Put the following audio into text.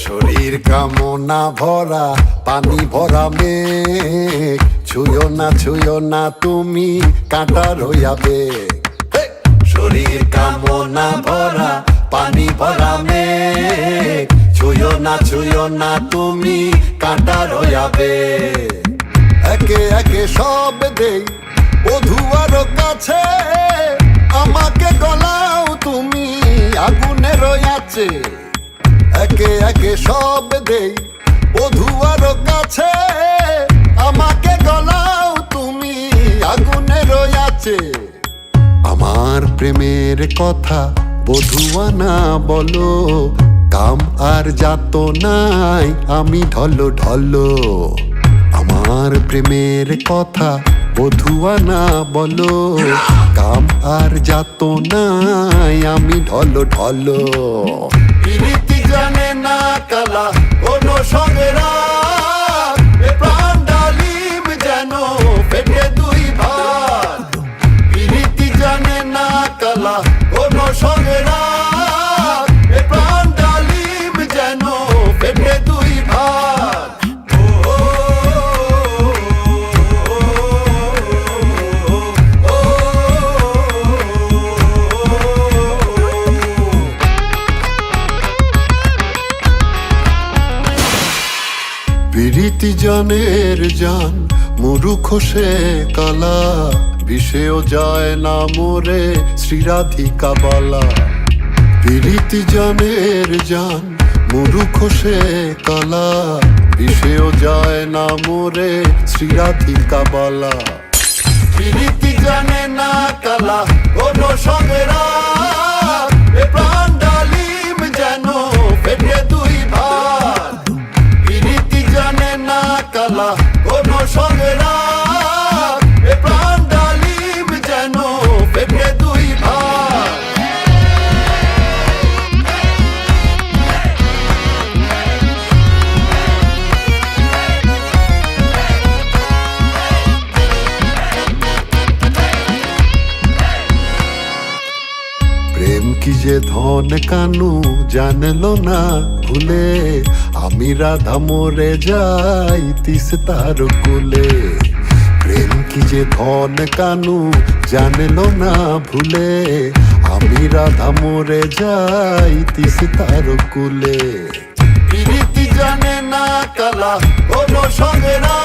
শরীর কামনা ভরা পানি ভরা মেঘ, ছুঁয়ো না তুমি কাঁটা রইয়াবে। শরীর কামনা ভরা পানি ভরা মেঘ, ছুঁয়ো না তুমি কাঁটা রইয়াবে। একে একে সব দেই বধুয়ার কাছে, আমাকে গলাও তুমি আগুনে রয়াছে। একে একে সব দেই বধুয়ার কাছে, আমাকে গলাও তুমি আগুনে রয়াছে। আমার প্রেমের কথা বধুয়া না বলো, কাম আর যাত নাই আমি ঢলো ঢলো। আমার প্রেমের কথা বধুয়া না বলো, কাম আর যাত নাই আমি ঢলো ঢলো। প্রীতি জানে না কালা কোনো সঙ্গেরা, প্রাণ ডালিম যেন পেটে দুই ভাগ। প্রীতি জানে না কালা কোনো সঙ্গেরা, প্রাণ ডালিম যেন পেটে দুই ভাগ। প্রীতি জানের জান মুরুখ সে কালা, বিষেও যায় না মোরে শ্রীরাধিকা বালা। প্রীতি জানের জান মুরুখ সে কালা, বিষেও যায় না মোরে শ্রীরাধিকা বালা। প্রীতি জানে না কালা কোনো সঙ্গেরা, প্রাণ ডালিম যেন পেটে দুই ভাগ। প্রীতি জানে না কালা কোনো সঙ্গেরা, প্রাণ ডালিম যেন পেটে দুই ভাগ। প্রেম কি যে ধন কানু জানলো না ভুলে, আমি রাধা মরে যাই তিস্তার কুলে। প্রেম কি যে ধন কানু জানলো না ভুলে, আমি রাধা মরে যাই তিস্তার কুলে। প্রীতি জানে না কালা কোনো সঙ্গেরা,